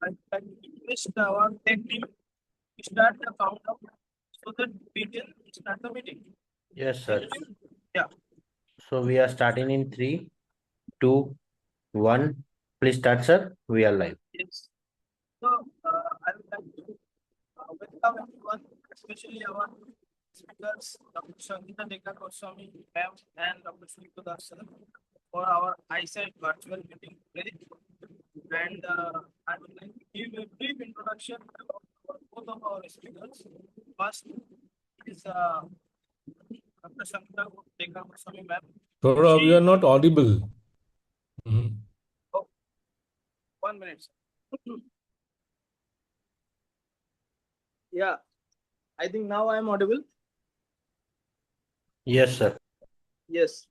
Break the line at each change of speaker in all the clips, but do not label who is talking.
I request our tech team to start the countdown so that we can start the meeting.
Yes, sir.
Yeah.
So we are starting in 3, 2, 1. Please start, sir. We are live.
Yes. So I would like to welcome everyone, especially our speakers, Dr. Sangeeta Dekar Goswami, ma'am, and Dr. Sujit Das sir, for our eyesight virtual meeting today. And I would like to give a brief introduction about both of our speakers. First is Dr. Sangeeta Dekar Goswami, ma'am.
Saurabh, you are not audible.
Oh, 1 minute. Sir. Yeah, I think now I am audible.
Yes, sir.
Yes.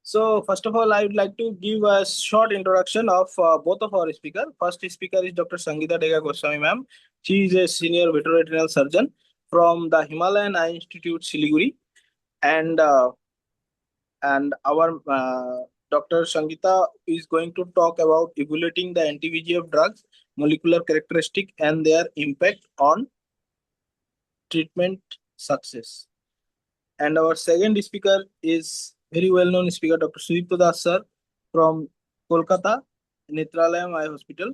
So first of all, I would like to give a short introduction of both of our speakers. First speaker is Dr. Sangeeta Dekar Goswami, ma'am. She is a senior veterinary surgeon from the Himalayan Eye Institute, Siliguri, and our Dr. Sangeeta is going to talk about evaluating the anti-VEGF drugs, molecular characteristic, and their impact on treatment success. And our second speaker is very well-known speaker, Dr. Sujit Das sir from Kolkata, Netralayam Eye Hospital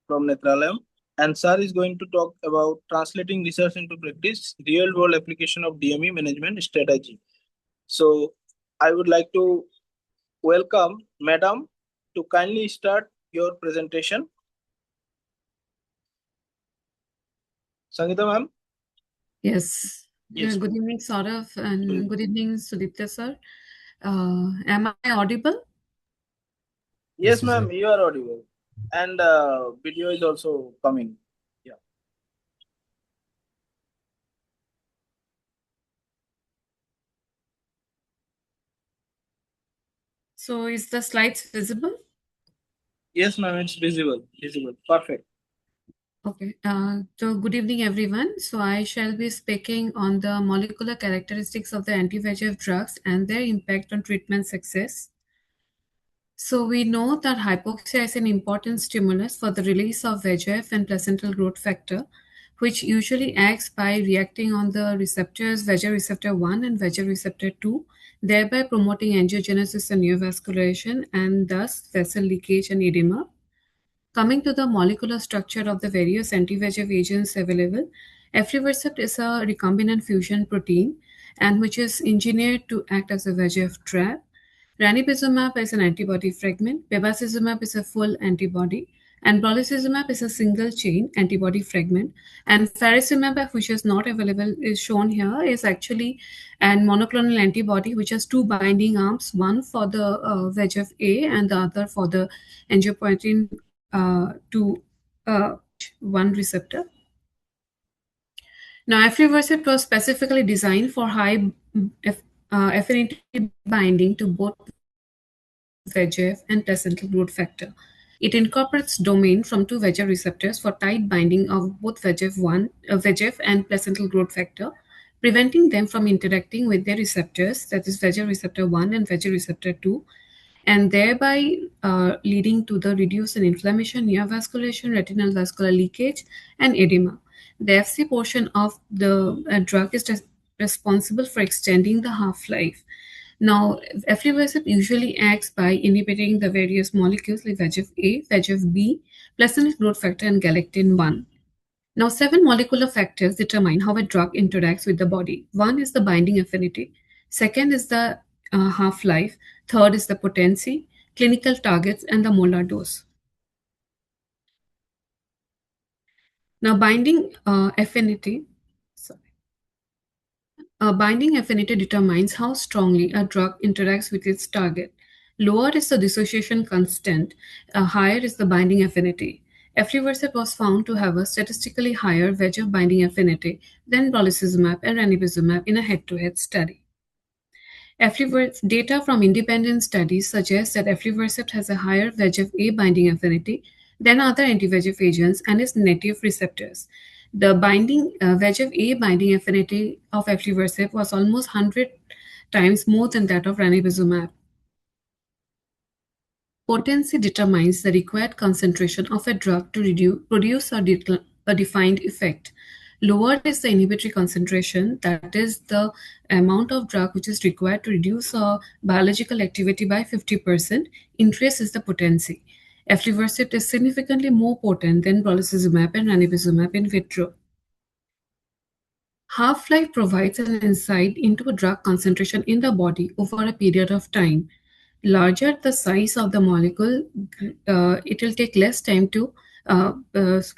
from Netralayam. And sir is going to talk about translating research into practice, real-world application of DME management strategy. So I would like to welcome Madam to kindly start your presentation. Sangeeta ma'am.
Yes.
Yes.
Good evening, Saurav, and good evening, Sudipta sir. Am I audible?
Yes,
Yes,
ma'am,
sir.
you are audible. And video is also coming. Yeah.
So is the slides visible?
Yes, ma'am, it's visible. Visible. Perfect.
Okay. So good evening, everyone. So I shall be speaking on the molecular characteristics of the anti-VEGF drugs and their impact on treatment success. So we know that hypoxia is an important stimulus for the release of VEGF and placental growth factor, which usually acts by reacting on the receptors VEGF receptor 1 and VEGF receptor 2, thereby promoting angiogenesis and neovascularization and thus vessel leakage and edema. Coming to the molecular structure of the various anti-VEGF agents available, aflibercept is a recombinant fusion protein and which is engineered to act as a VEGF trap. Ranibizumab is an antibody fragment, bevacizumab is a full antibody, and brolucizumab is a single-chain antibody fragment, and faricimab, which is not available, is shown here, is actually an monoclonal antibody which has two binding arms, one for the VEGF-A and the other for the angiopoietin 1 receptor. Now, aflibercept was specifically designed for high affinity binding to both VEGF and placental growth factor. It incorporates domain from two VEGF receptors for tight binding of both VEGF and placental growth factor, preventing them from interacting with their receptors, that is VEGF receptor 1 and VEGF receptor 2, and thereby leading to the reduce in inflammation, neovascularization, retinal vascular leakage, and edema. The FC portion of the drug is responsible for extending the half-life. Now, aflibercept usually acts by inhibiting the various molecules like VEGF-A, VEGF-B, placental growth factor, and galectin-1. Now, 7 molecular factors determine how a drug interacts with the body. One is the binding affinity. Second is the half-life. Third is the potency, clinical targets, and the molar dose. Now, binding affinity determines how strongly a drug interacts with its target. Lower is the dissociation constant, higher is the binding affinity. Aflibercept was found to have a statistically higher VEGF binding affinity than brolucizumab and ranibizumab in a head-to-head study. Data from independent studies suggest that aflibercept has a higher VEGF-A binding affinity than other anti-VEGF agents and its native receptors. The VEGF-A binding affinity of aflibercept was almost 100 times more than that of ranibizumab. Potency determines the required concentration of a drug to produce a defined effect. Lower is the inhibitory concentration, that is the amount of drug which is required to reduce a biological activity by 50%. Increase is the potency. Aflibercept is significantly more potent than brolucizumab and ranibizumab in vitro. Half-life provides an insight into drug concentration in the body over a period of time. Larger the size of the molecule, it will take less time to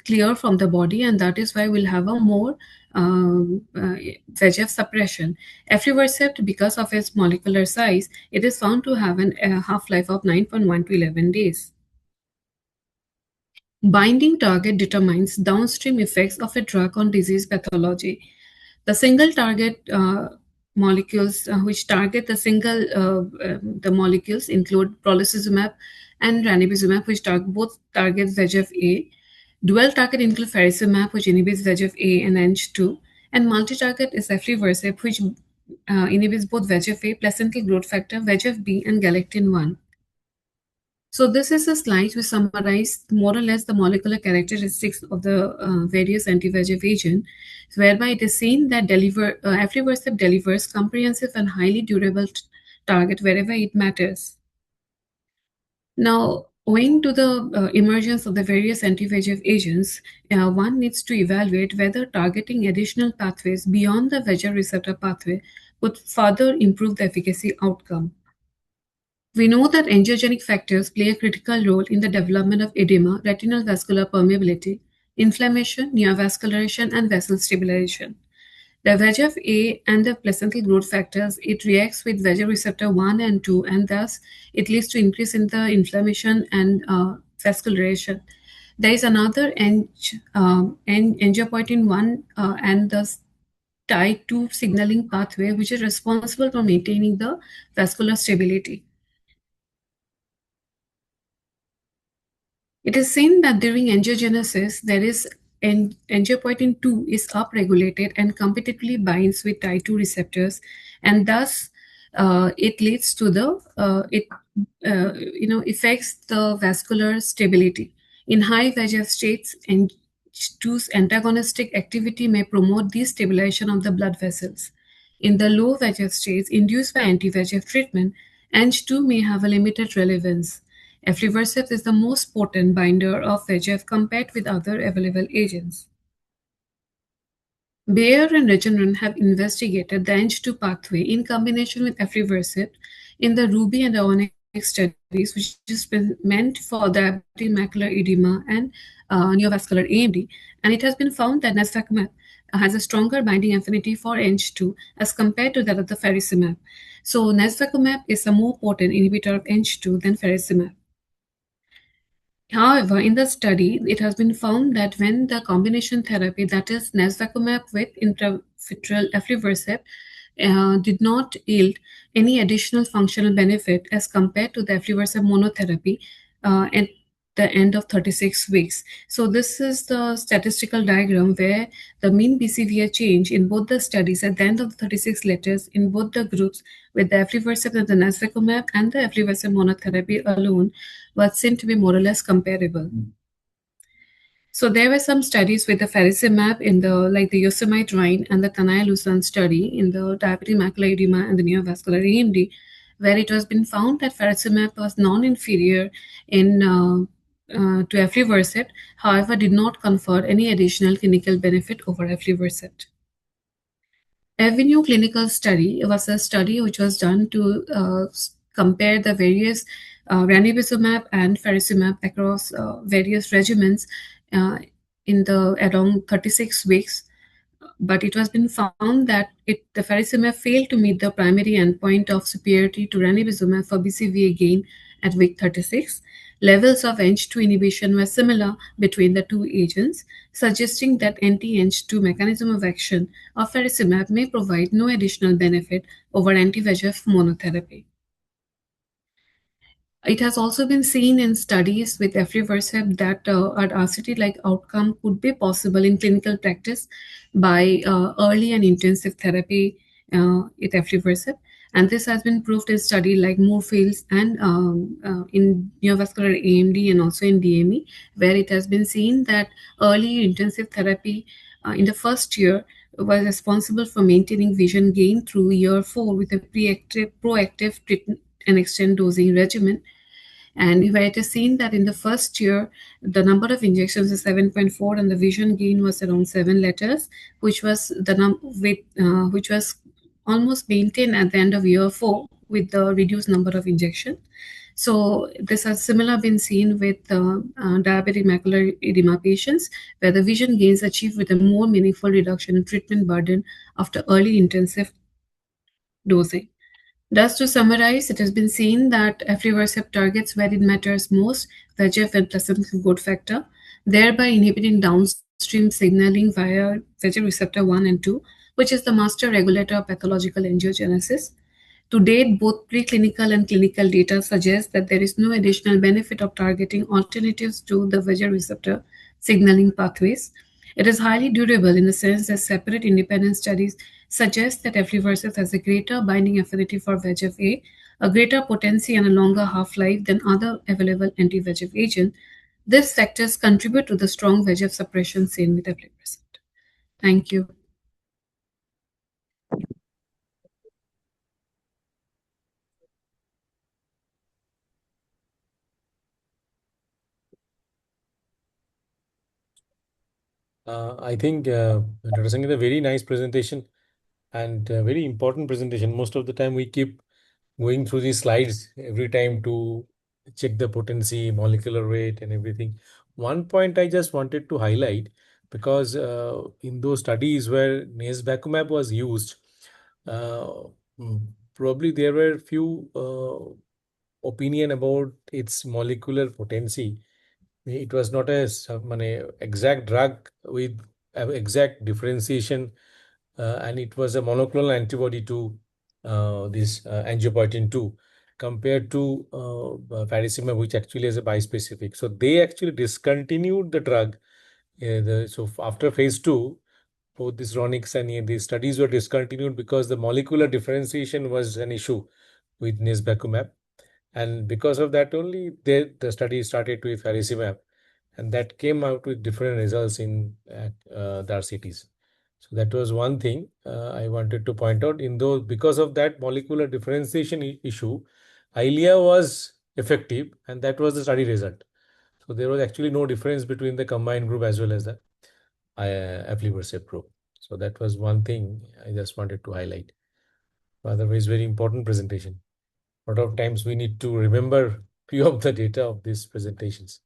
clear from the body, and that is why we'll have a more VEGF suppression. Aflibercept, because of its molecular size, it is found to have a half-life of 9.1 to 11 days. Binding target determines downstream effects of a drug on disease pathology. The single target molecules which target the molecules include brolucizumab and ranibizumab, which both target VEGF-A. Dual target include faricimab, which inhibits VEGF-A and Ang2, and multi-target is aflibercept, which inhibits both VEGF-A, placental growth factor, VEGF-B, and galectin-1. So this is a slide which summarized more or less the molecular characteristics of the various anti-VEGF agent, whereby it is seen that aflibercept delivers comprehensive and highly durable target wherever it matters. Now, owing to the emergence of the various anti-VEGF agents, one needs to evaluate whether targeting additional pathways beyond the VEGF receptor pathway would further improve the efficacy outcome. We know that angiogenic factors play a critical role in the development of edema, retinal vascular permeability, inflammation, neovascularization, and vessel stabilization. The VEGF-A and the placental growth factors, it reacts with VEGF receptor 1 and 2, and thus it leads to increase in the inflammation and vascularization. There is another angiopoietin 1 and the Tie2 signaling pathway, which is responsible for maintaining the vascular stability. It is seen that during angiogenesis, there is angiopoietin 2 is upregulated and competitively binds with Tie2 receptors, and thus it leads to the affects the vascular stability. In high VEGF states, Ang2's antagonistic activity may promote destabilization of the blood vessels. In the low VEGF states induced by anti-VEGF treatment, Ang2 may have a limited relevance. Aflibercept is the most potent binder of VEGF compared with other available agents. Bayer and Regeneron have investigated the Ang2 pathway in combination with aflibercept in the RUBY and ONYX studies, which is meant for diabetic macular edema and neovascular AMD, and it has been found that navitoclax has a stronger binding affinity for Ang2 as compared to that of the faricimab. So navitoclax is a more potent inhibitor of Ang2 than faricimab. However, in the study, it has been found that when the combination therapy, that is navitoclax with intravitreal aflibercept, did not yield any additional functional benefit as compared to the aflibercept monotherapy at the end of 36 weeks. So this is the statistical diagram where the mean BCVA change in both the studies at the end of the 36 letters in both the groups with the aflibercept and the navitoclax and the aflibercept monotherapy alone was seen to be more or less comparable. So there were some studies with the faricimab in the Yosemite Rhine and the Tanaya-Lucerne study in the diabetic macular edema and the neovascular AMD, where it has been found that faricimab was non-inferior to aflibercept, however did not confer any additional clinical benefit over aflibercept. Avenue clinical study was a study which was done to compare the various ranibizumab and faricimab across various regimens in around 36 weeks, but it has been found that the faricimab failed to meet the primary endpoint of superiority to ranibizumab for BCVA gain at week 36. Levels of Ang2 inhibition were similar between the two agents, suggesting that anti-Ang2 mechanism of action of faricimab may provide no additional benefit over anti-VEGF monotherapy. It has also been seen in studies with aflibercept that an RCT-like outcome could be possible in clinical practice by early and intensive therapy with aflibercept. And this has been proved in study like Moorfields and in neovascular AMD and also in DME, where it has been seen that early intensive therapy in the first year was responsible for maintaining vision gain through year 4 with a proactive treatment and extend dosing regimen. And where it is seen that in the first year, the number of injections is 7.4 and the vision gain was around 7 letters, which was which was almost maintained at the end of year 4 with the reduced number of injection. So this has similar been seen with diabetic macular edema patients, where the vision gains achieved with a more meaningful reduction in treatment burden after early intensive dosing. Thus, to summarize, it has been seen that aflibercept targets where it matters most, VEGF and plasmapheresis growth factor, thereby inhibiting downstream signaling via VEGF receptor 1 and 2, which is the master regulator of pathological angiogenesis. To date, both preclinical and clinical data suggest that there is no additional benefit of targeting alternatives to the VEGF receptor signaling pathways. It is highly durable in the sense that separate independent studies suggest that aflibercept has a greater binding affinity for VEGF-A, a greater potency and a longer half-life than other available anti-VEGF agents. These factors contribute to the strong VEGF suppression seen with aflibercept. Thank you.
I think Dr. Sangeeta, a very nice presentation and a very important presentation. Most of the time we keep going through these slides every time to check the potency, molecular weight and everything. One point I just wanted to highlight, because in those studies where nesbacumab was used, probably there were few opinion about its molecular potency. It was not a exact drug with exact differentiation, and it was a monoclonal antibody to this angiopoietin 2 compared to faricimab, which actually is a bispecific. So they actually discontinued the drug. So after phase 2, both these Ronix and these studies were discontinued because the molecular differentiation was an issue with nesbacumab. And because of that only, the study started with faricimab, and that came out with different results in the RCTs. So that was one thing I wanted to point out. Because of that molecular differentiation issue, Eylea was effective, and that was the study result. So there was actually no difference between the combined group as well as the aflibercept group. So that was one thing I just wanted to highlight. Otherwise, very important presentation. A lot of times we need to remember few of the data of these presentations.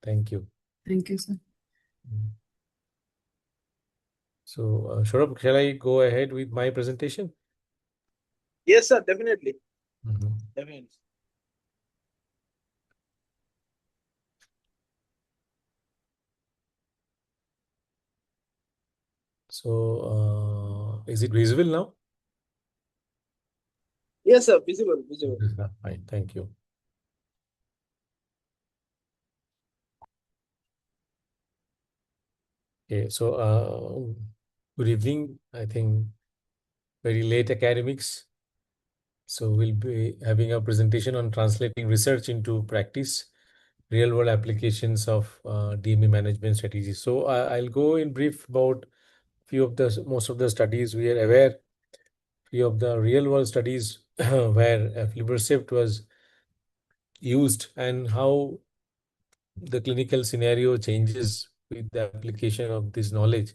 Thank you.
Thank you, sir.
So, Saurabh, shall I go ahead with my presentation?
Yes, sir, definitely.
Mhm.
Definitely.
So, is it visible now?
Yes, sir, visible, visible.
Fine, thank you. Okay, so good evening. I think very late academics. So we'll be having a presentation on translating research into practice, real world applications of DME management strategies. So I'll go in brief about most of the studies we are aware, few of the real world studies where aflibercept was used and how the clinical scenario changes with the application of this knowledge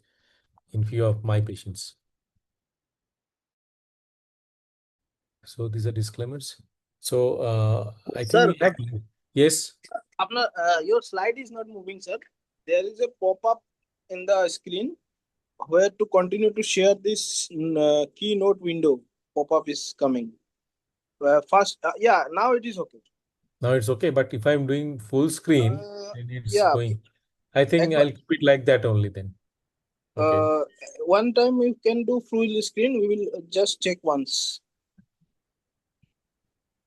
in few of my patients. So these are disclaimers. So I
Sir,
think yes.
your slide is not moving, sir. There is a pop-up in the screen where to continue to share this keynote window. Pop-up is coming. Yeah, now it is okay.
Now it's okay, but if I'm doing full screen, then it's
Yeah,
going. I think I'll keep it like that only then. Okay.
one time you can do full screen. We will just check once.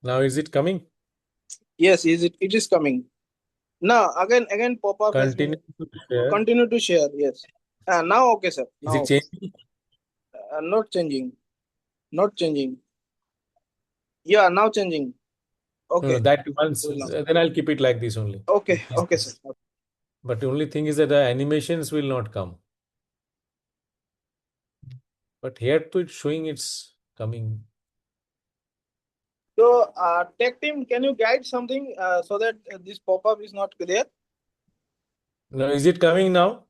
Now is it coming?
Yes, it is coming. Now again pop-up has been
Continue to share.
continue to share. Yes. Now okay, sir.
Is
Now
it changing?
not changing. Not changing. Yeah, now changing. Okay.
That once,
Hold on.
then I'll keep it like this only.
Okay,
Yes,
okay,
yes.
sir.
But the only thing is that the animations will not come. But here to it's showing it's coming.
So, tech team, can you guide something so that this pop-up is not clear?
Now, is it coming now?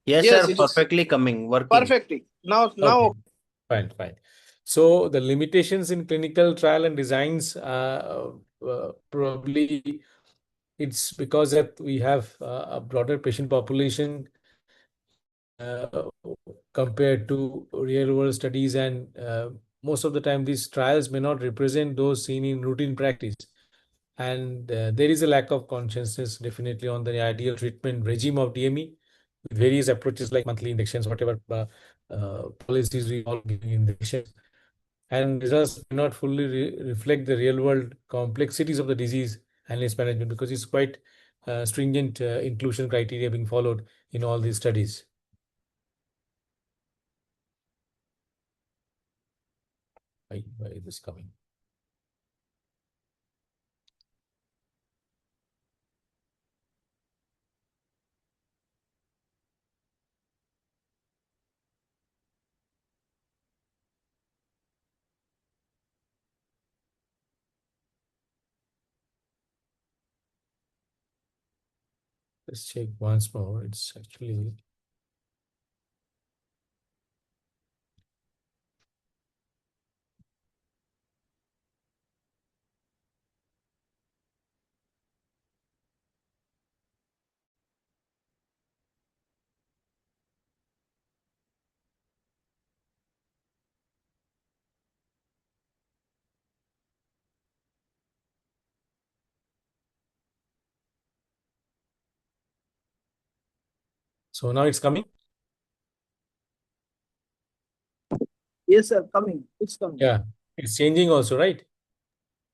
Yes,
Yes,
sir.
it is
Perfectly coming, working.
perfectly. Now,
Okay, fine, fine. So the limitations in clinical trial and designs, probably it's because that we have a broader patient population uh, compared to real world studies, and most of the time these trials may not represent those seen in routine practice. And there is a lack of consciousness definitely on the ideal treatment regime of DME with various approaches like monthly injections, whatever policies we all give injections. And results do not fully reflect the real world complexities of the disease and its management, because it's quite stringent inclusion criteria being followed in all these studies. Why is this coming? Let's check once more. It's actually so now it's coming.
yes, sir. Coming. It's coming.
Yeah, it's changing also, right?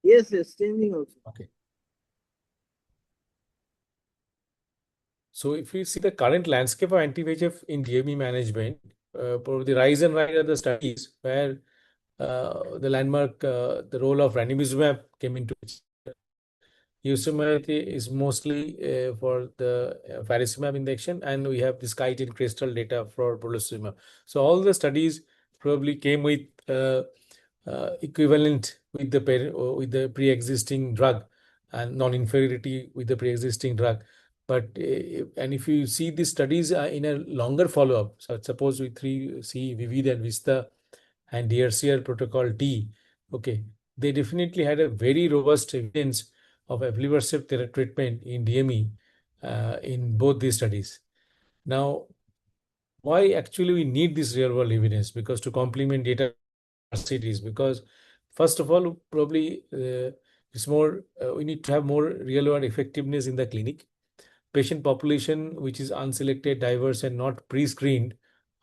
Yes, yes, changing also.
Okay. So if we see the current landscape of anti-VEGF in DME management, probably the rise and rise of the studies where the landmark, the role of ranibizumab came into it. Usumality is mostly for the faricimab injection, and we have this kite and crystal data for brolucizumab. So all the studies probably came with equivalent with the pre-existing drug and non-inferiority with the pre-existing drug. But and if you see these studies in a longer follow-up, so suppose we see Vivid and Vista and DRCR protocol T, okay, they definitely had a very robust evidence of aflibercept treatment in DME in both these studies. Now, why actually we need this real world evidence? Because to complement data cities, because first of all, probably it's more, we need to have more real world effectiveness in the clinic. Patient population which is unselected, diverse, and not pre-screened,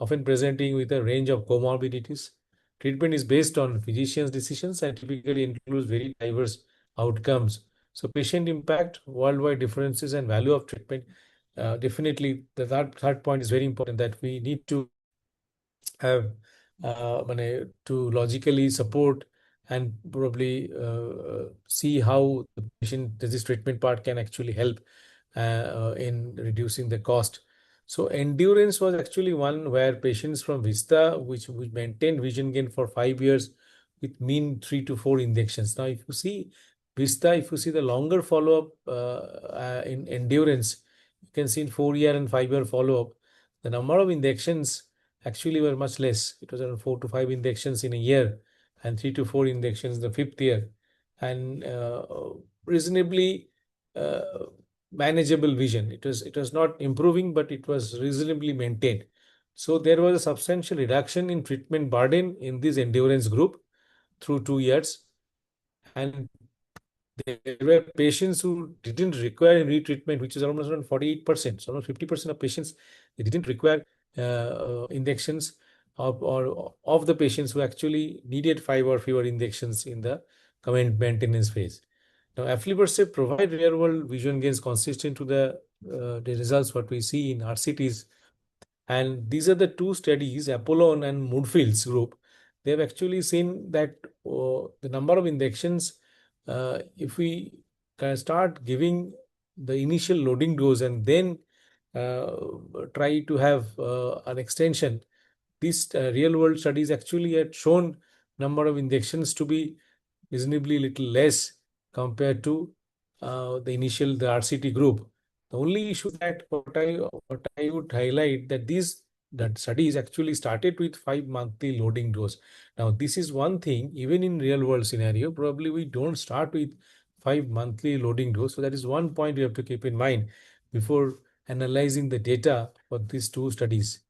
often presenting with a range of comorbidities. Treatment is based on physicians' decisions and typically includes very diverse outcomes. So patient impact, worldwide differences, and value of treatment. Definitely, the third point is very important, that we need to have to logically support and probably see how the patient disease treatment part can actually help in reducing the cost. So endurance was actually one where patients from Vista, which maintained vision gain for 5 years with mean 3 to 4 injections. Now, if you see Vista, if you see the longer follow-up in endurance, you can see in 4 year and 5 year follow-up, the number of injections actually were much less. It was around 4 to 5 injections in a year and 3 to 4 injections in the 5th year, and reasonably uh, manageable vision. It was not improving, but it was reasonably maintained. So there was a substantial reduction in treatment burden in this endurance group through 2 years, and there were patients who didn't require retreatment, which is almost around 48%. So almost 50% of patients, they didn't require injections of the patients who actually needed 5 or fewer injections in the current maintenance phase. Now, aflibercept provide real-world vision gains consistent to the results what we see in RCTs, and these are the two studies, Apollon and Moodfield's group. they've actually seen that the number of injections, if we can start giving the initial loading dose and then try to have an extension, these real world studies actually had shown number of injections to be reasonably little less compared to the RCT group. The only issue that what I would highlight that studies actually started with 5 monthly loading dose. Now this is one thing, even in real world scenario, probably we don't start with 5 monthly loading dose. So that is one point you have to keep in mind before analyzing the data for these two studies.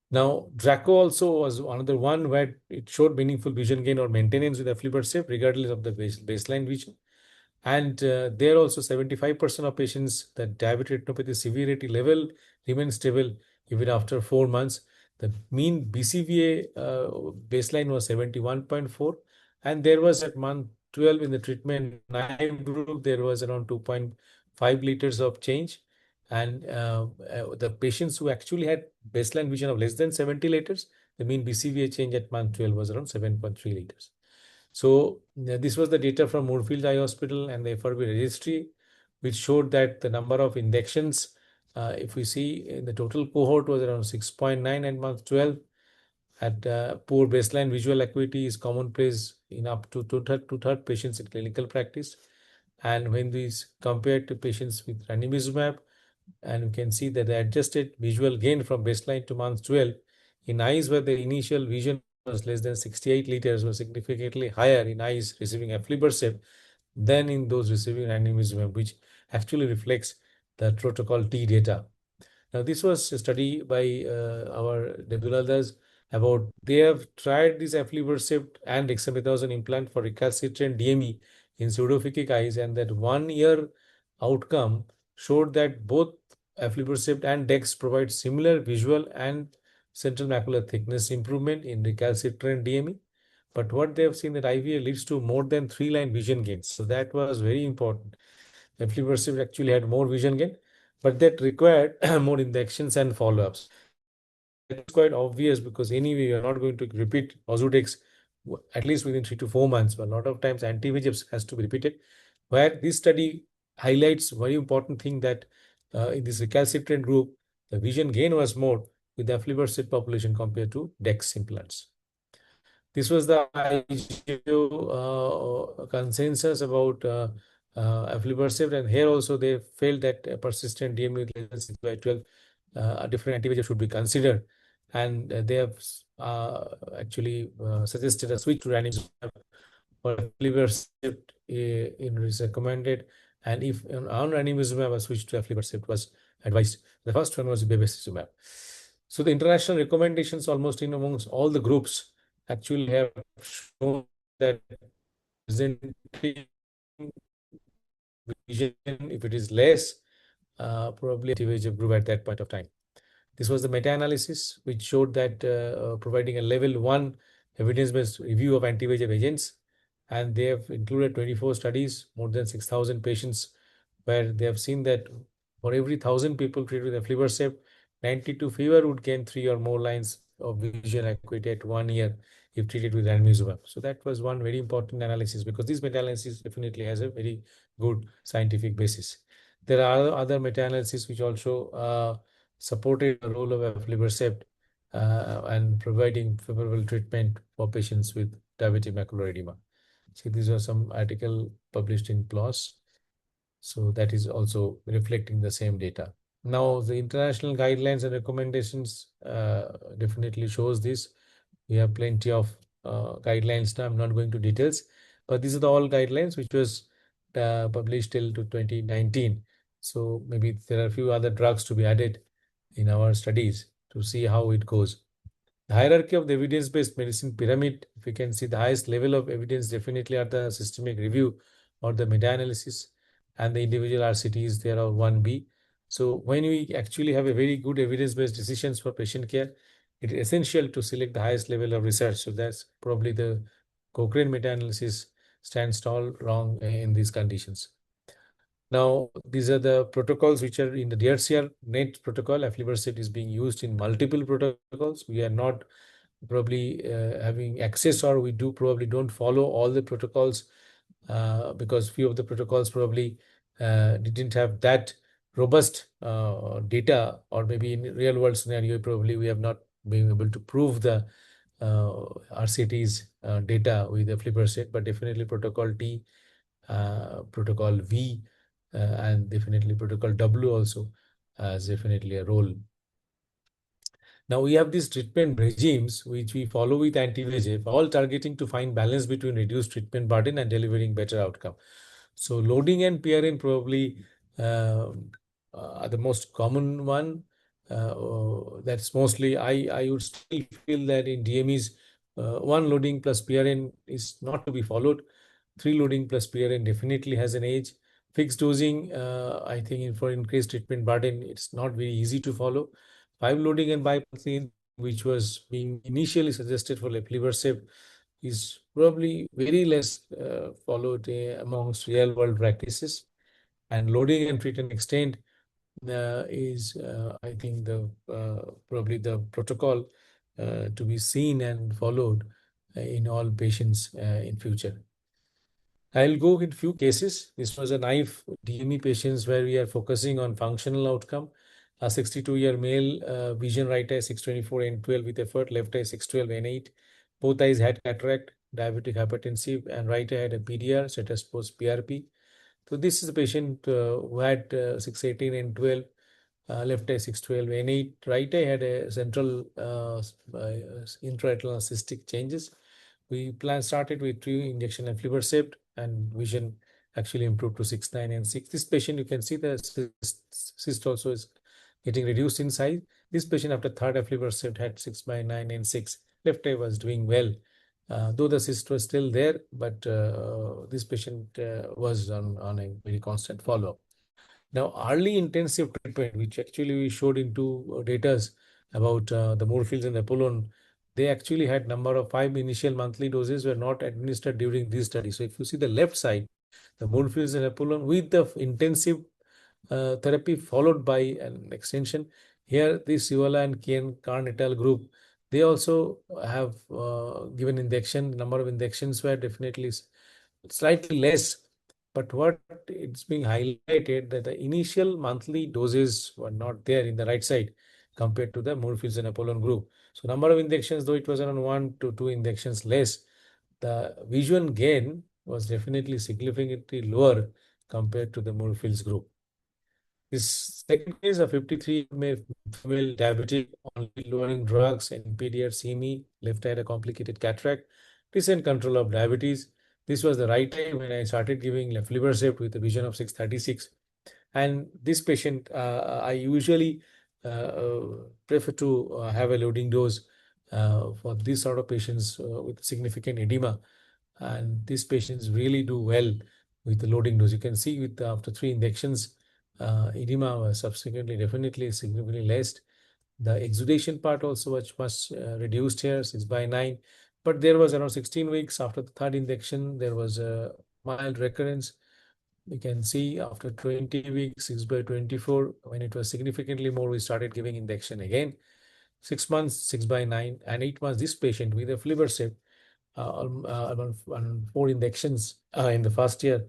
Now, Draco also was another one where it showed meaningful vision gain or maintenance with aflibercept regardless of the baseline vision. And there also 75% of patients, the diabetic retinopathy severity level remains stable even after 4 months. The mean BCVA baseline was 71.4, and there was at month 12 in the treatment naive group, there was around 2.5 liters of change. And the patients who actually had baseline vision of less than 70 liters, the mean BCVA change at month 12 was around 7.3 liters. So this was the data from Moorfields Eye Hospital and the FRB registry, which showed that the number of injections, if we see in the total cohort, was around 6.9 at month 12. At poor baseline visual acuity is commonplace in up to two-third patients in clinical practice. And when these compared to patients with ranibizumab, and you can see that the adjusted visual gain from baseline to month 12 in eyes where the initial vision was less than 68 liters was significantly higher in eyes receiving aflibercept than in those receiving ranibizumab, which actually reflects the protocol T data. Now, this was a study by our Debulaldas about they have tried this aflibercept and dexamethasone implant for recalcitrant DME in pseudophakic eyes, and that 1 year outcome showed that both aflibercept and dex provide similar visual and central macular thickness improvement in recalcitrant DME. But what they have seen that IVA leads to more than 3-line vision gains. So that was very important. Aflibercept actually had more vision gain, but that required more injections and follow-ups. It's quite obvious because anyway, you're not going to repeat Ozurdex at least within 3 to 4 months, but a lot of times anti-VEGF has to be repeated. Where this study highlights very important thing that in this recalcitrant group, the vision gain was more with the aflibercept population compared to DEX implants. This was the consensus about aflibercept, and here also they felt that persistent DME with less than 12, a different anti-VEGF should be considered, and they have actually suggested a switch to ranibizumab or aflibercept is recommended, and if on ranibizumab a switch to aflibercept was advised. The first one was bevacizumab. So the international recommendations almost in amongst all the groups actually have shown that presenting vision, if it is less, probably anti-VEGF group at that point of time. This was the meta-analysis which showed that providing a level 1 evidence-based review of anti-VEGF agents, and they have included 24 studies, more than 6,000 patients, where they have seen that for every 1,000 people treated with aflibercept, 92 fewer would gain 3 or more lines of vision acuity at 1 year if treated with ranibizumab. So that was one very important analysis, because this meta-analysis definitely has a very good scientific basis. There are other meta-analyses which also supported the role of aflibercept and providing favorable treatment for patients with diabetic macular edema. See, these are some article published in PLOS. So that is also reflecting the same data. Now, the international guidelines and recommendations definitely shows this. We have plenty of guidelines now. I'm not going to details, but these are the all guidelines which was published till to 2019. So maybe there are a few other drugs to be added in our studies to see how it goes. The hierarchy of the evidence-based medicine pyramid, if you can see, the highest level of evidence definitely are the systemic review or the meta-analysis, and the individual RCTs, there are 1B. So when we actually have a very good evidence-based decisions for patient care, it is essential to select the highest level of research. So that's probably the Cochrane meta-analysis stands tall wrong in these conditions. Now, these are the protocols which are in the DRCR net protocol. Aflibercept is being used in multiple protocols. We are not probably having access, or we do probably don't follow all the protocols because few of the protocols probably didn't have that robust data, or maybe in real world scenario probably we have not been able to prove the RCT's data with aflibercept, but definitely protocol T, protocol V, and definitely protocol W also has definitely a role. Now we have these treatment regimes which we follow with anti-VEGF, all targeting to find balance between reduced treatment burden and delivering better outcome. So loading and PRN probably are the most common one. That's mostly I would still feel that in DMEs, one loading plus PRN is not to be followed. Three loading plus PRN definitely has an age. Fixed dosing, I think for increased treatment burden, it's not very easy to follow. 5 loading and bi-monthly, which was being initially suggested for aflibercept, is probably very less followed amongst real world practices. And loading and treat and extend is, I think, the probably the protocol to be seen and followed in all patients in future. I'll go in few cases. This was a naive DME patients where we are focusing on functional outcome. A 62-year male, vision right eye 624 N12 with effort, left eye 612 N8. Both eyes had cataract, diabetic hypertensive, and right eye had a PDR, status post PRP. So this is a patient who had 618 N12, left eye 612 N8. Right eye had a central intraretinal cystic changes. We started with 2 injection aflibercept, and vision actually improved to 6.9 and 6. This patient, you can see the cyst also is getting reduced in size. This patient after third aflibercept had 6/9 and 6. Left eye was doing well, though the cyst was still there, but this patient was on a very constant follow-up. Now, early intensive treatment, which actually we showed into data about the Moorfields and Apollon, they actually had number of 5 initial monthly doses were not administered during this study. So if you see the left side, the Moorfields and Apollon with the intensive therapy followed by an extension. Here, this Sivala and Karn et al. Group, they also have given injection. Number of injections were definitely slightly less, but what it's being highlighted that the initial monthly doses were not there in the right side compared to the Moorfields and Apollon group. So number of injections, though it was around 1 to 2 injections less, the visual gain was definitely significantly lower compared to the Moorfields group. This second case, a 53 female diabetic on lowering drugs and PDR CME, left eye had a complicated cataract, decent control of diabetes. This was the right eye when I started giving aflibercept with a vision of 636. And this patient, I usually prefer to have a loading dose for this sort of patients with significant edema. And these patients really do well with the loading dose. You can see with after 3 injections, edema was subsequently definitely significantly less. The exudation part also was much reduced here, 6/9. But there was around 16 weeks after the third injection, there was a mild recurrence. You can see after 20 weeks, 6/24, when it was significantly more, we started giving injection again. 6 months, 6/9, and 8 months, this patient with aflibercept, on 4 injections in the first year,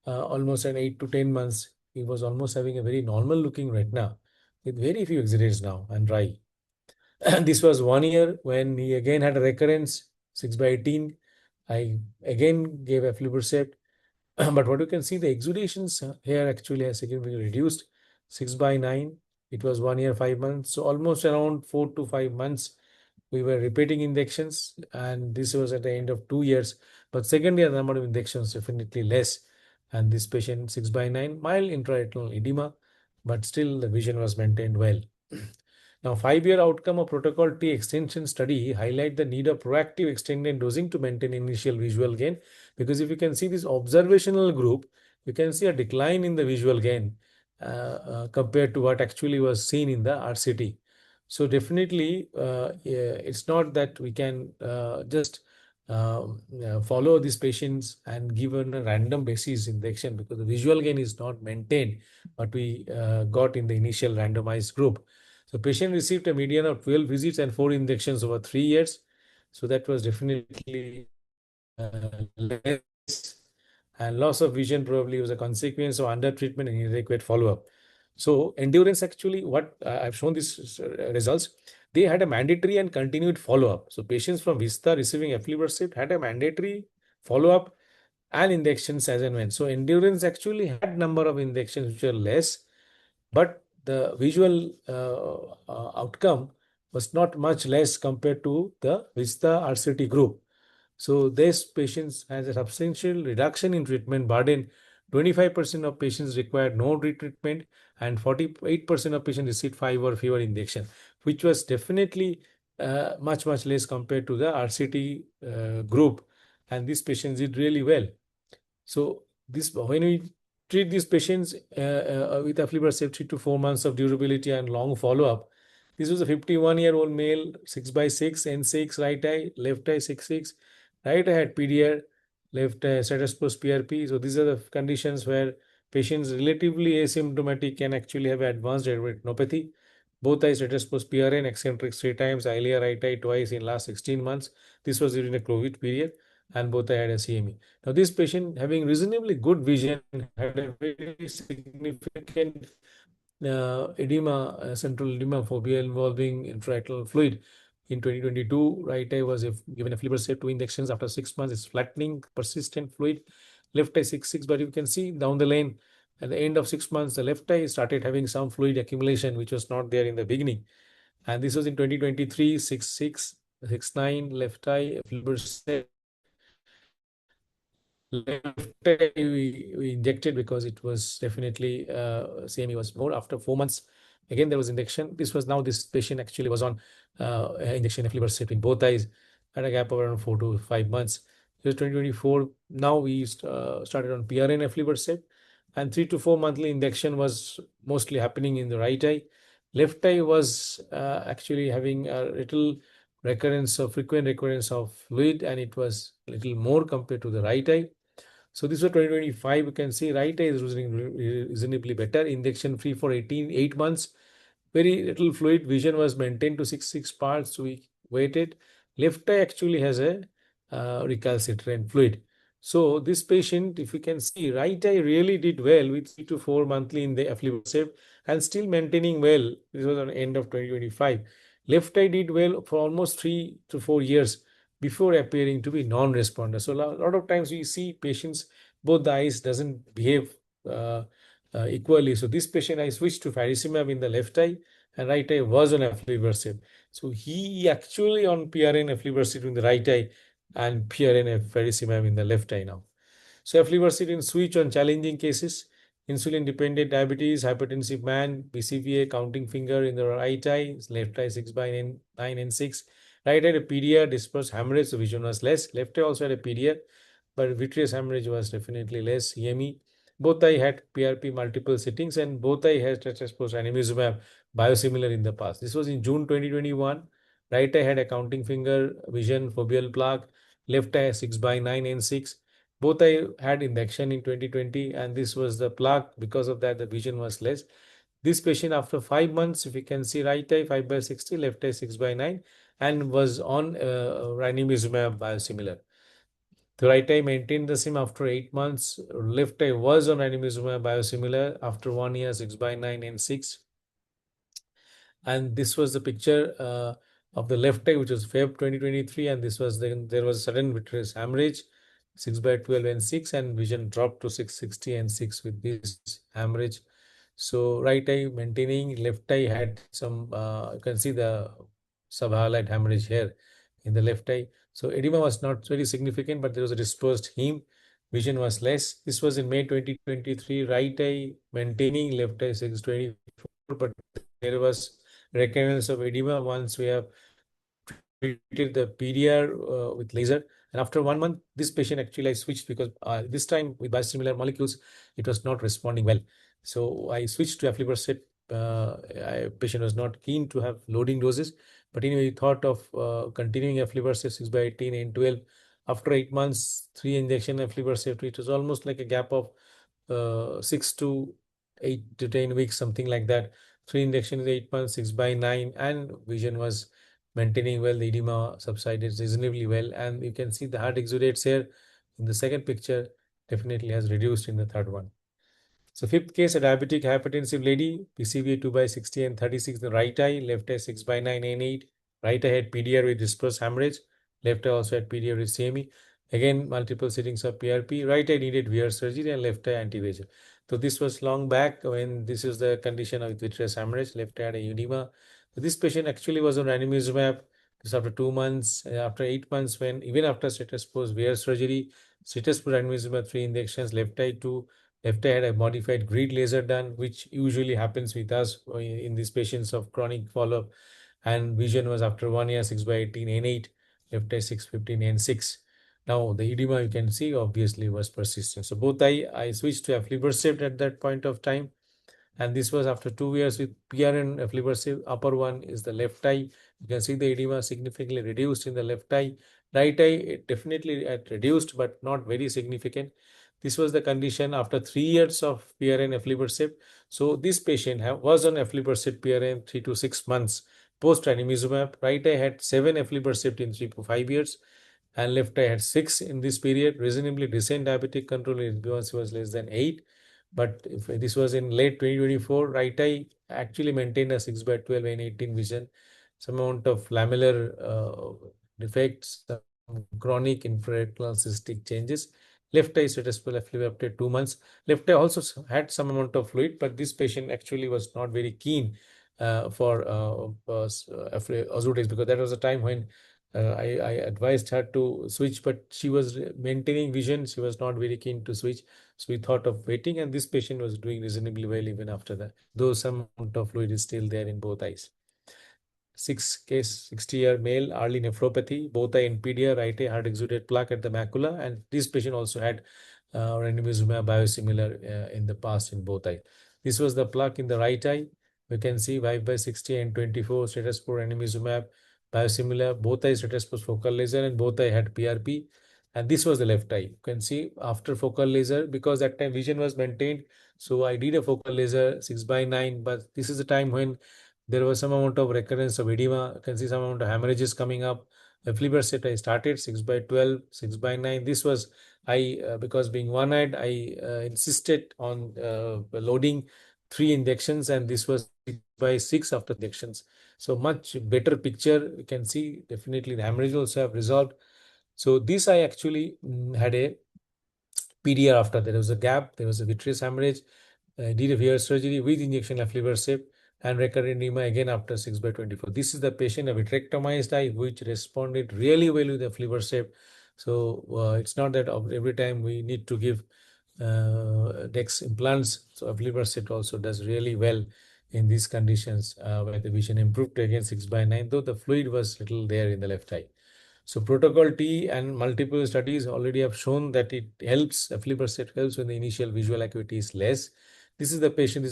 almost at 8 to 10 months, he was almost having a very normal looking retina with very few exudates now and dry. And this was 1 year when he again had a recurrence, 6/18. I again gave aflibercept. But what you can see, the exudations here actually has significantly reduced, 6/9. It was 1 year, 5 months. So almost around 4 to 5 months, we were repeating injections, and this was at the end of 2 years. But second year, the number of injections definitely less. And this patient 6/9, mild intraretinal edema, but still the vision was maintained well. Now, 5-year outcome of Protocol T extension study highlight the need of proactive extended dosing to maintain initial visual gain. Because if you can see this observational group, you can see a decline in the visual gain compared to what actually was seen in the RCT. So definitely, it's not that we can just follow these patients and give on a random basis injection, because the visual gain is not maintained, but we got in the initial randomized group. So patient received a median of 12 visits and 4 injections over 3 years. So that was definitely less. And loss of vision probably was a consequence of under treatment and inadequate follow-up. So endurance, actually, what I've shown these results, they had a mandatory and continued follow-up. So patients from Vista receiving aflibercept had a mandatory follow-up and injections as and when. So endurance actually had number of injections which are less, but the visual outcome was not much less compared to the Vista RCT group. So these patients has a substantial reduction in treatment burden. 25% of patients required no retreatment, and 48% of patients received 5 or fewer injections, which was definitely much less compared to the RCT group. And these patients did really well. So this, when we treat these patients with aflibercept 3 to 4 months of durability and long follow-up, this was a 51-year-old male, 6x6, N6, right eye, left eye 6/6, right eye had PDR, left eye status post PRP. So these are the conditions where patients relatively asymptomatic can actually have advanced retinopathy. Both eyes status post PRN, eccentric 3 times, Eylea right eye twice in last 16 months. This was during the COVID period, and both eye had a CME. Now, this patient, having reasonably good vision, had a very significant edema, central edema fovea involving intraretinal fluid. In 2022, right eye was given aflibercept 2 injections. After 6 months, it's flattening, persistent fluid. Left eye 6/6, but you can see down the lane, at the end of 6 months, the left eye started having some fluid accumulation, which was not there in the beginning. And this was in 2023, 6/6, 6/9, left eye, aflibercept. Left eye we injected because it was definitely CME was more. After 4 months, again there was injection. This patient actually was on injection aflibercept in both eyes at a gap of around 4 to 5 months. It was 2024. Now we started on PRN aflibercept, and 3 to 4 monthly injection was mostly happening in the right eye. Left eye was actually having a little frequent recurrence of fluid, and it was a little more compared to the right eye. So this was 2025. You can see right eye is reasonably better. Injection free for 8 months. Very little fluid. Vision was maintained to 6 parts. We waited. Left eye actually has a recalcitrant fluid. So this patient, if you can see, right eye really did well with 3 to 4 monthly in the aflibercept and still maintaining well. This was on end of 2025. Left eye did well for almost 3 to 4 years before appearing to be non-responder. So a lot of times we see patients, both the eyes doesn't behave equally. So this patient, I switched to faricimab in the left eye, and right eye was on aflibercept. So he actually on PRN aflibercept in the right eye and PRN faricimab in the left eye now. So aflibercept in switch on challenging cases, insulin-dependent diabetes, hypertensive man, BCVA, counting finger in the right eye, left eye 6/9 and 6. Right eye had a PDR, dispersed hemorrhage, so vision was less. Left eye also had a PDR, but vitreous hemorrhage was definitely less. EME. Both eye had PRP multiple sittings, and both eye had status post ranibizumab biosimilar in the past. This was in June 2021. Right eye had a counting finger, vision, foveal plaque. Left eye 6/9 and 6. Both eye had injection in 2020, and this was the plaque. Because of that, the vision was less. This patient, after 5 months, if you can see, right eye 5/60, left eye 6/9, and was on ranibizumab biosimilar. The right eye maintained the same after 8 months. Left eye was on ranibizumab biosimilar after 1 year, 6/9 and 6. And this was the picture of the left eye, which was Feb 2023, and this was there was sudden vitreous hemorrhage, 6/12 and 6, and vision dropped to 6/60 and 6 with this hemorrhage. So right eye maintaining, left eye had some, you can see the subhighlight hemorrhage here in the left eye. So edema was not very significant, but there was a dispersed heme. Vision was less. This was in May 2023. Right eye maintaining, left eye 6/24, but there was recurrence of edema once we have treated the PDR with laser. And after 1 month, this patient actually I switched because this time with biosimilar molecules, it was not responding well. So I switched to aflibercept. Patient was not keen to have loading doses, but anyway, he thought of continuing aflibercept 6/18 and 12 After 8 months, 3 injection aflibercept. It was almost like a gap of 6 to 8 to 10 weeks, something like that. 3 injections, 8 months, 6/9, and vision was maintaining well. The edema subsided reasonably well, and you can see the heart exudates here in the second picture definitely has reduced in the third one. So fifth case, a diabetic hypertensive lady, PCVA 2/60 and 36 in the right eye, left eye 6/9 and 8. Right eye had PDR with dispersed hemorrhage, left eye also had PDR with CME. Again, multiple sittings of PRP. Right eye needed VR surgery and left eye anti-VEGF. So this was long back when this is the condition of vitreous hemorrhage. Left eye had a edema. So this patient actually was on ranibizumab. This after 2 months, after 8 months, when even after Cetespos VR surgery, Cetespos ranibizumab 3 injections, left eye 2. Left eye had a modified grid laser done, which usually happens with us in these patients of chronic follow-up. And vision was after 1 year 6/18 N8, left eye 6/15 N6. Now the edema you can see obviously was persistent. So both I switched to aflibercept at that point of time, and this was after 2 years with PRN aflibercept. Upper one is the left eye. You can see the edema significantly reduced in the left eye. Right eye it definitely reduced, but not very significant. This was the condition after 3 years of PRN aflibercept. So this patient was on aflibercept PRN 3 to 6 months post ranibizumab. Right eye had 7 aflibercept in 3 to 5 years, and left eye had 6 in this period. Reasonably decent diabetic control in A1C was less than 8. But if this was in late 2024, right eye actually maintained a 6/12 and 18 vision, some amount of lamellar defects, some chronic infraretinal cystic changes. Left eye Cetespos after 2 months. Left eye also had some amount of fluid, but this patient actually was not very keen for Ozurdex, because that was a time when I advised her to switch, but she was maintaining vision. She was not very keen to switch. So we thought of waiting, and this patient was doing reasonably well even after that, though some amount of fluid is still there in both eyes. 60-year male, early nephropathy, both eye NPDR, right eye heart exudate plaque at the macula, and this patient also had ranibizumab biosimilar in the past in both eyes. This was the plaque in the right eye. We can see 5/60 and 24 Cetespos ranibizumab biosimilar, both eyes Cetespos focal laser, and both eye had PRP. And this was the left eye. You can see after focal laser, because that time vision was maintained. So I did a focal laser 6/9, but this is the time when there was some amount of recurrence of edema. You can see some amount of hemorrhages coming up. Aflibercept I started 6/12, 6/9. This was because being one-eyed, I insisted on loading 3 injections, and this was 6/6 after injections. So much better picture. You can see definitely the hemorrhage also have resolved. So this I actually had a PDR after. There was a gap. There was a vitreous hemorrhage. Did a VR surgery with injection aflibercept and recurrent edema again after 6/24. This is the patient, a vitrectomized eye, which responded really well with aflibercept. So it's not that every time we need to give Dex implants. So aflibercept also does really well in these conditions where the vision improved to again 6/9, though the fluid was little there in the left eye. So protocol T and multiple studies already have shown that it helps, aflibercept helps when the initial visual acuity is less. This is a patient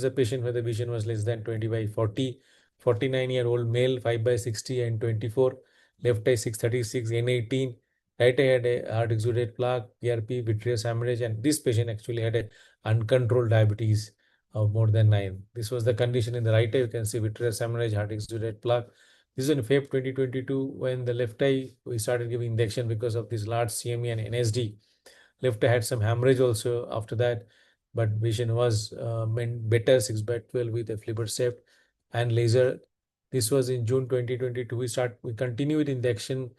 where the vision was less than 20/40, 49-year-old male, 5/60 and 24, left eye 6/36, N18, right eye had a heart exudate plaque, PRP, vitreous hemorrhage, and this patient actually had a uncontrolled diabetes of more than 9. This was the condition in the right eye. You can see vitreous hemorrhage, heart exudate plaque. This is in Feb 2022 when the left eye we started giving injection because of this large CME and NSD. Left eye had some hemorrhage also after that, but vision was better 6/12 with aflibercept and laser. This was in June 2022. We continue with injection,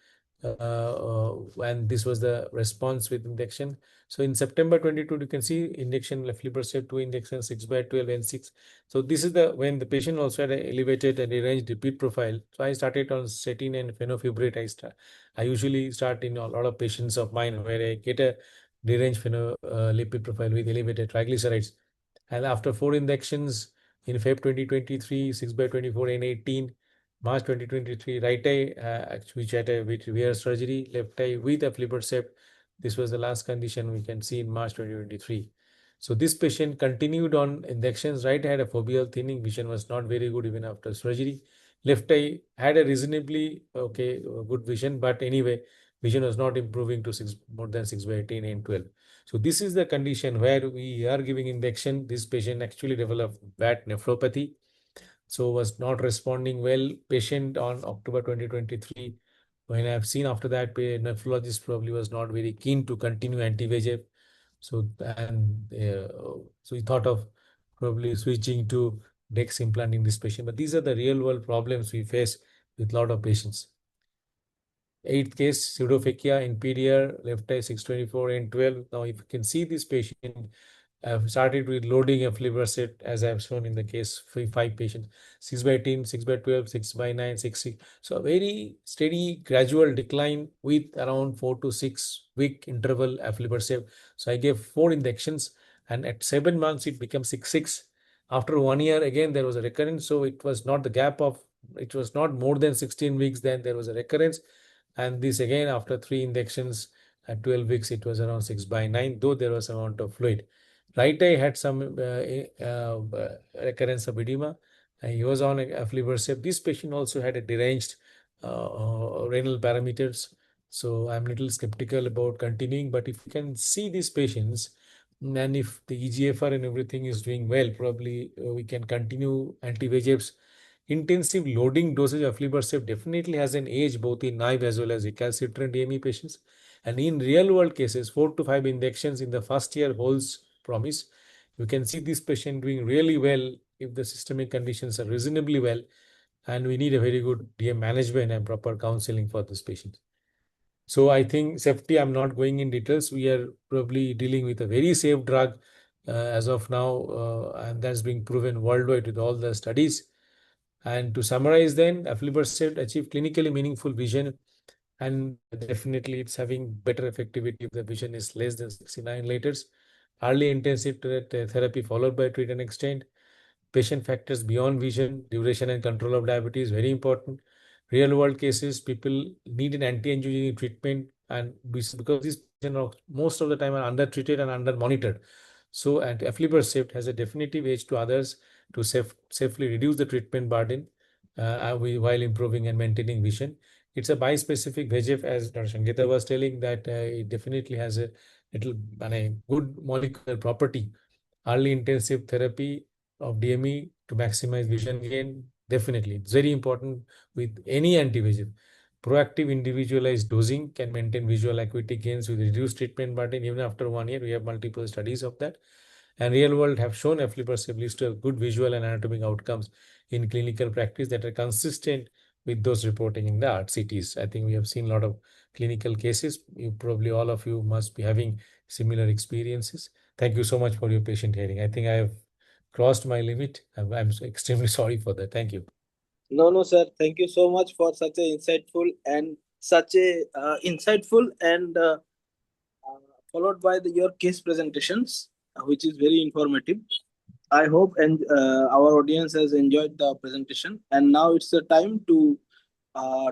and this was the response with injection. So in September 22, you can see injection aflibercept 2 injection 6/12 and 6. So this is when the patient also had an elevated and deranged lipid profile. So I started on statin and fenofibrate. I usually start in a lot of patients of mine where I get a deranged lipid profile with elevated triglycerides. And after 4 injections in Feb 2023, 6/24 and 18, March 2023, right eye, which had a VR surgery, left eye with aflibercept. This was the last condition we can see in March 2023. So this patient continued on injections. Right eye had a foveal thinning. Vision was not very good even after surgery. Left eye had a reasonably good vision, but anyway, vision was not improving to more than 6/18 in 12. So this is the condition where we are giving injection. This patient actually developed bad nephropathy, so was not responding well. Patient on October 2023, when I have seen after that, nephrologist probably was not very keen to continue anti-VEGF. So he thought of probably switching to DEX implant in this patient. But these are the real world problems we face with a lot of patients. Eighth case, pseudophakia, inferior, left eye 624 and 12. Now, if you can see this patient, I've started with loading aflibercept as I've shown in the case for 5 patients, 6/18, 6/12, 6/9, 6/6. So a very steady gradual decline with around 4 to 6 week interval aflibercept. So I gave 4 injections, and at 7 months it became 6/6. After 1 year, again there was a recurrence. So it was not the gap of, it was not more than 16 weeks, then there was a recurrence. And this again after 3 injections at 12 weeks, it was around 6/9, though there was amount of fluid. Right eye had some recurrence of edema, and he was on aflibercept. This patient also had a deranged renal parameters, so I'm little skeptical about continuing. But if you can see these patients, and if the EGFR and everything is doing well, probably we can continue anti-VEGFs. Intensive loading dosage of aflibercept definitely has an age both in naive as well as recalcitrant DME patients. And in real world cases, 4 to 5 injections in the first year holds promise. You can see this patient doing really well if the systemic conditions are reasonably well, and we need a very good DM management and proper counseling for this patient. So I think safety, I'm not going in details. We are probably dealing with a very safe drug as of now, and that's being proven worldwide with all the studies. And to summarize then, aflibercept achieved clinically meaningful vision, and definitely it's having better effectivity if the vision is less than 69 letters. Early intensive therapy followed by treat and extend. Patient factors beyond vision, duration and control of diabetes, very important. Real world cases, people need an anti-angiogenic treatment, and because these patients are most of the time are under treated and under monitored. So, and aflibercept has a definitive edge to others to safely reduce the treatment burden while improving and maintaining vision. It's a bispecific VEGF, as Dr. Sangeeta was telling, that it definitely has a little good molecular property. Early intensive therapy of DME to maximize vision gain, definitely. It's very important with any anti-VEGF. Proactive individualized dosing can maintain visual acuity gains with reduced treatment burden even after 1 year. We have multiple studies of that. And real world have shown aflibercept leads to good visual and anatomic outcomes in clinical practice that are consistent with those reporting in the RCTs. I think we have seen a lot of clinical cases. You probably all of you must be having similar experiences. Thank you so much for your patient hearing. I think I have crossed my limit. I'm extremely sorry for that. Thank you.
No, sir. Thank you so much for such a insightful and followed by your case presentations, which is very informative. I hope and our audience has enjoyed the presentation. And now it's the time to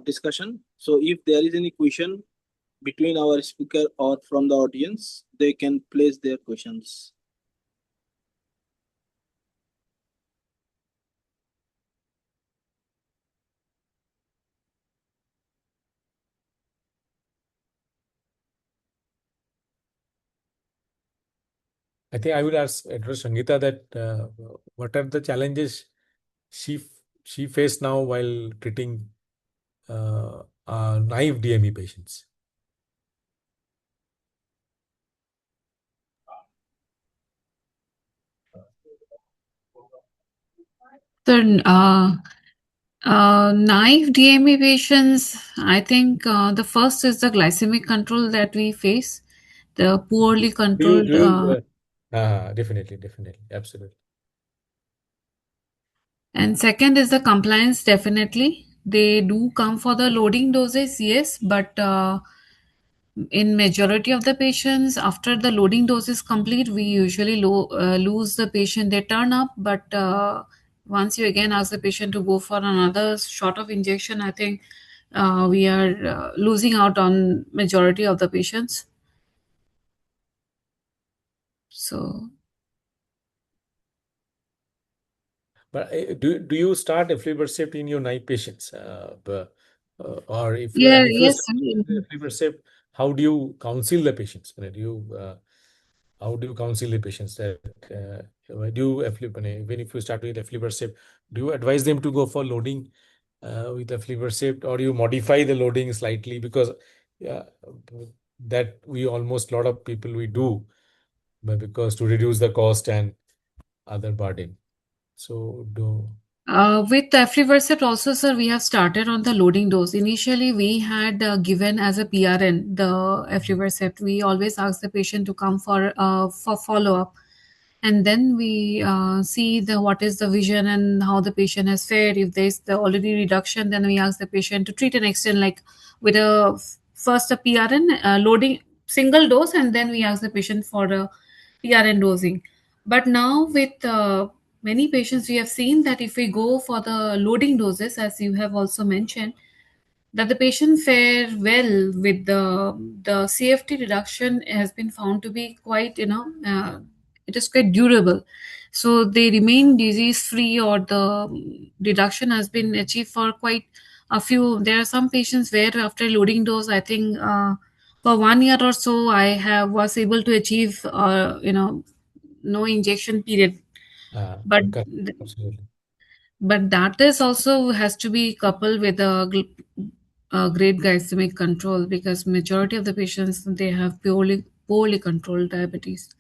discussion. So if there is any question between our speaker or from the audience, they can place their questions.
I think I will ask Dr. Sangeeta that what are the challenges she faced now while treating naive DME patients?
So, naive DME patients, I think the first is the glycemic control that we face, the poorly controlled.
Definitely, absolutely.
And second is the compliance, definitely. They do come for the loading doses, yes, but in majority of the patients, after the loading dose is complete, we usually lose the patient. They turn up, but once you again ask the patient to go for another shot of injection, I think we are losing out on majority of the patients. So,
But do you start aflibercept in your naive patients? Or if
Yeah,
and if you
yes,
start
sir.
with aflibercept, how do you counsel the patients? How do you counsel the patients that do you even if you start with aflibercept, do you advise them to go for loading with aflibercept, or you modify the loading slightly? Because uh, that we almost lot of people we do, but because to reduce the cost and other burden. So do
With aflibercept also, sir, we have started on the loading dose. Initially, we had given as a PRN the aflibercept. We always ask the patient to come for follow-up, and then we see the what is the vision and how the patient has fared. If there's the already reduction, then we ask the patient to treat and extend, like with first a PRN loading single dose, and then we ask the patient for a PRN dosing. But now with many patients, we have seen that if we go for the loading doses, as you have also mentioned, that the patient fare well with the CFT reduction has been found to be quite, it is quite durable. So they remain disease free, or the reduction has been achieved for quite a few. There are some patients where after loading dose, I think for 1 year or so, I have was able to achieve, no injection period. But
correct, absolutely.
but that is also has to be coupled with a great glycemic control, because majority of the patients, they have poorly controlled diabetes.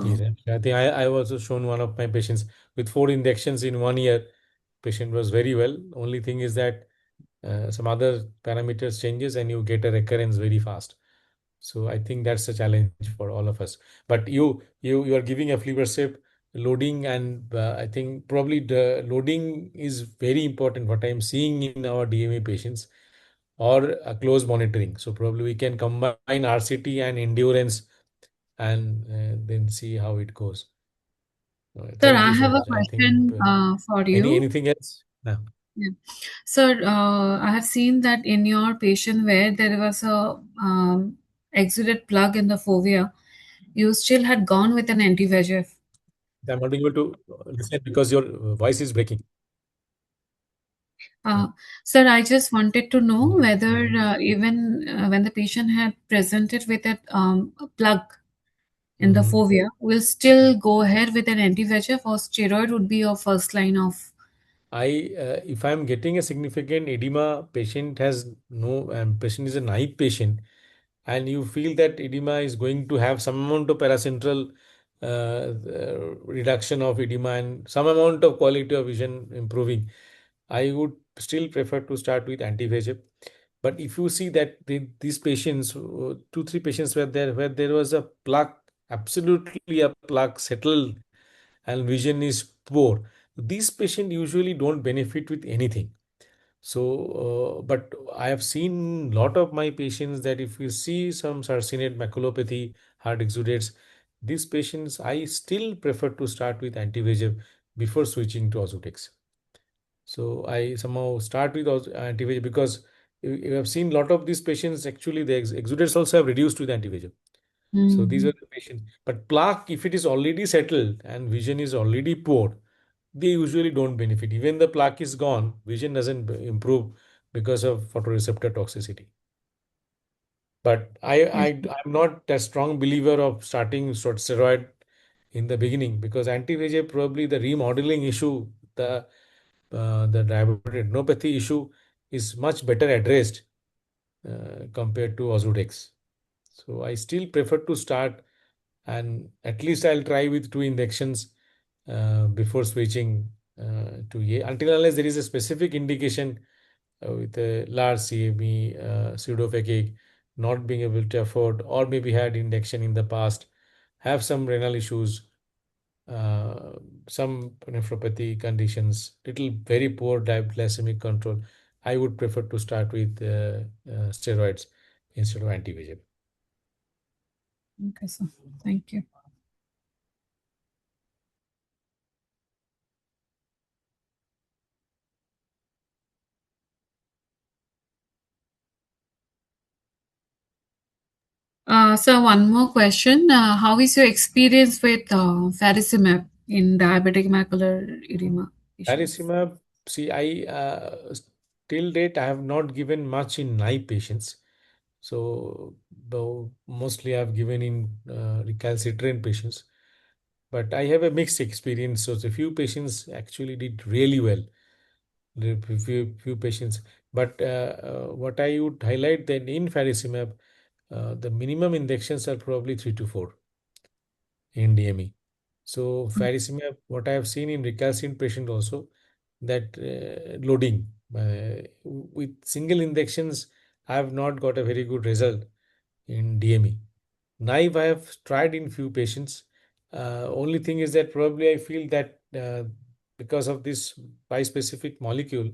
Yes,
So
I think I also shown one of my patients with 4 injections in 1 year. Patient was very well. Only thing is that some other parameters changes and you get a recurrence very fast. So I think that's a challenge for all of us. But you are giving aflibercept loading, and I think probably the loading is very important. What I'm seeing in our DMA patients, or a close monitoring. So probably we can combine RCT and endurance, and then see how it goes.
sir,
Thank
I
you so
have a
much. I think
question for you.
anything else? No.
Yeah. Sir, I have seen that in your patient where there was a exuded plug in the fovea, you still had gone with an anti-VEGF.
I'm not able to listen because your voice is breaking.
Uh, Sir, I just wanted to know
Mhm.
whether even when the patient had presented with a plug in the
Mhm.
fovea, will still go ahead with an anti-VEGF, or steroid would be your first line of.
If I'm getting a significant edema, patient is a naive patient, and you feel that edema is going to have some amount of paracentral reduction of edema and some amount of quality of vision improving, I would still prefer to start with anti-VEGF. But if you see that these patients, two, three patients were there where there was a plaque, absolutely a plaque settled, and vision is poor, these patients usually don't benefit with anything. So, but I have seen lot of my patients that if you see some sarcinate maculopathy, hard exudates, these patients I still prefer to start with anti-VEGF before switching to Ozurdex. So I somehow start with anti-VEGF because you have seen lot of these patients actually the exudates also have reduced with anti-VEGF. So these
Mhm.
are the patients. But plaque, if it is already settled and vision is already poor, they usually don't benefit. Even the plaque is gone, vision doesn't improve because of photoreceptor toxicity. But
Yes.
I'm not a strong believer of starting steroid in the beginning, because anti-VEGF probably the remodeling issue, the diabetic retinopathy issue is much better addressed compared to Ozurdex. So I still prefer to start, and at least I'll try with 2 injections before switching to A, until unless there is a specific indication with a large CME, pseudophakic, not being able to afford, or maybe had injection in the past, have some renal issues, uh, some nephropathy conditions, little very poor glycemic control. I would prefer to start with steroids instead of anti-VEGF.
Okay, sir. Thank you. So one more question. How is your experience with faricimab in diabetic macular edema patients?
Faricimab, see, I till date, I have not given much in naive patients. So mostly I've given in recalcitrant patients. But I have a mixed experience. So a few patients actually did really well. Few patients. But what I would highlight then in faricimab, the minimum injections are probably 3 to 4 in DME. So faricimab, what I have seen in recalcitrant patient also, that loading with single injections, I have not got a very good result in DME. Naive, I have tried in few patients. Only thing is that probably I feel that because of this bispecific molecule,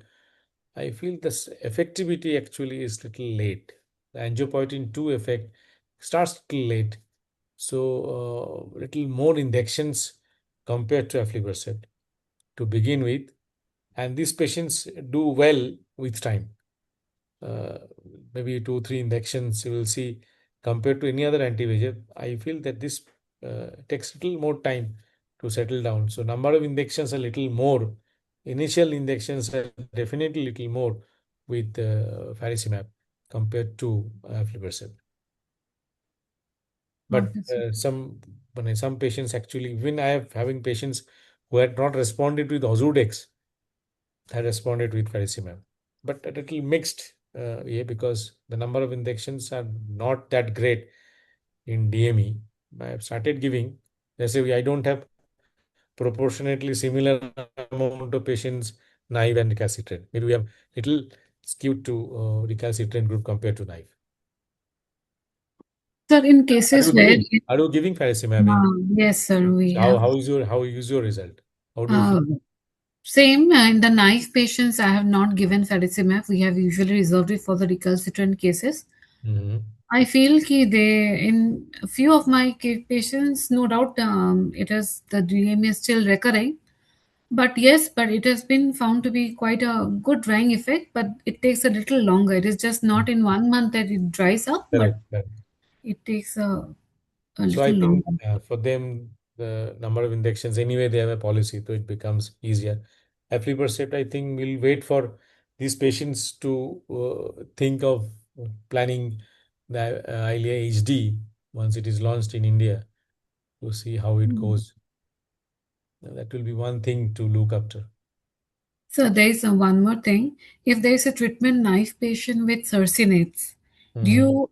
I feel this effectivity actually is little late. The angiopoietin 2 effect starts little late. So little more injections compared to aflibercept to begin with. And these patients do well with time. Uh, Maybe 2 3 injections you will see compared to any other anti-VEGF. I feel that this takes little more time to settle down. So number of injections are little more. Initial injections are definitely little more with faricimab compared to aflibercept. But
Okay, sir.
some patients actually, even I have having patients who had not responded with Ozurdex, had responded with faricimab, but a little mixed, yeah, because the number of injections are not that great in DME. I have started giving. They say I don't have proportionately similar amount of patients naive and recalcitrant. Maybe we have little skewed to recalcitrant group compared to naive.
Sir, in
Are
cases
you
where,
giving? Are you giving faricimab in?
yes, sir, we
How
have.
how is your result? How do you feel?
Same in the naive patients, I have not given faricimab. We have usually reserved it for the recalcitrant cases.
Mhm.
I feel कि they in a few of my patients, no doubt, it is the DMA is still recurring. But yes, but it has been found to be quite a good drying effect, but it takes a little longer. It is just not in 1 month that it dries up, but
Correct. Correct.
it takes a
So I
little
think
longer.
for them, the number of injections anyway they have a policy, so it becomes easier. Aflibercept, I think we'll wait for these patients to think of planning the Eylea HD once it is launched in India to see how it goes. That will be one thing to look after.
So there is one more thing. If there is a treatment naive patient with cercinates, do
Mhm.
you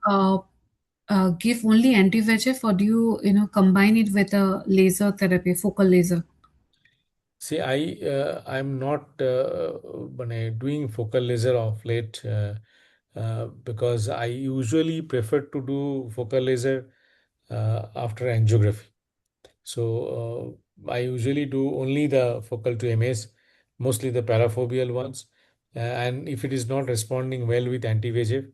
give only anti-VEGF or do you combine it with a laser therapy, focal laser?
See, I'm not doing focal laser of late because I usually prefer to do focal laser after angiography. So I usually do only the focal to MS, mostly the parafoveal ones. And if it is not responding well with anti-VEGF,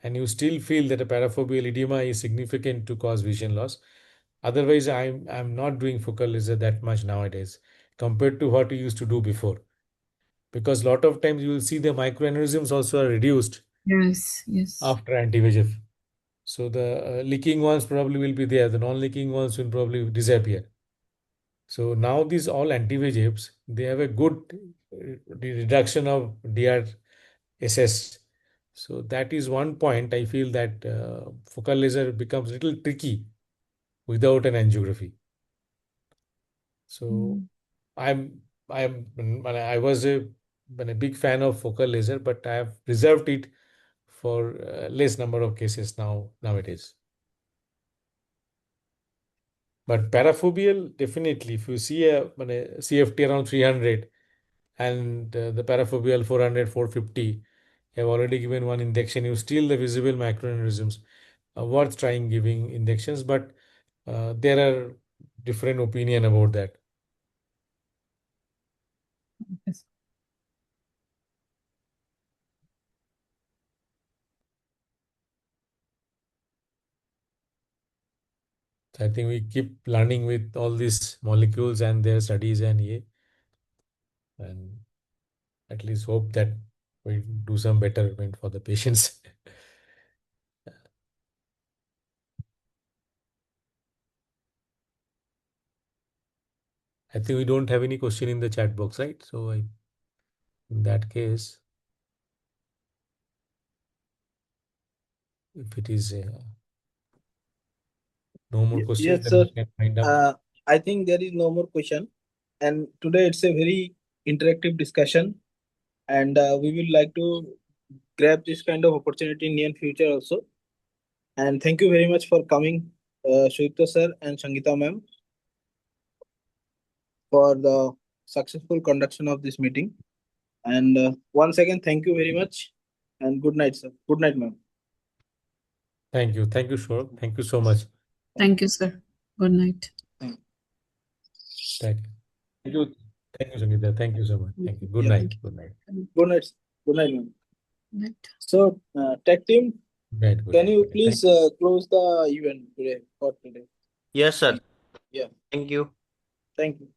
and you still feel that a parafoveal edema is significant to cause vision loss, otherwise I'm not doing focal laser that much nowadays compared to what we used to do before. Because a lot of times you will see the microaneurysms also are reduced
Yes, yes.
after anti-VEGF. So the leaking ones probably will be there. The non-leaking ones will probably disappear. So now these all anti-VEGFs, they have a good reduction of DRSS. So that is one point I feel that focal laser becomes a little tricky without an angiography. So
Mm.
I was a big fan of focal laser, but I have reserved it for less number of cases nowadays. But parafoveal, definitely, if you see a CFT around 300 and the parafoveal 400, 450, have already given one injection, you still the visible microaneurysms, worth trying giving injections, but there are different opinion about that.
Yes.
I think we keep learning with all these molecules and their studies and at least hope that we do some betterment for the patients. I think we don't have any question in the chat box, right? So in that case, If it is no more questions,
Yes,
then
sir.
we can find out.
I think there is no more question. And today it's a very interactive discussion. And we will like to grab this kind of opportunity in near future also. And thank you very much for coming, Sudipta sir and Sangeeta ma'am, for the successful conduction of this meeting. And once again, thank you very much. And good night, sir. Good night, ma'am.
Thank you. Thank you, Shork. Thank you so much.
Thank you, sir. Good night.
Thank you. Thank you. Thank you, Sangeeta. Thank you so much. Thank you. Good
Yeah.
night. Good night.
Good night. Good night, ma'am.
Good night.
So, tech team,
Good night. Good
can
night.
you
Good night.
please close the event today for today?
Yes, sir.
Yeah.
Thank you.
Thank you.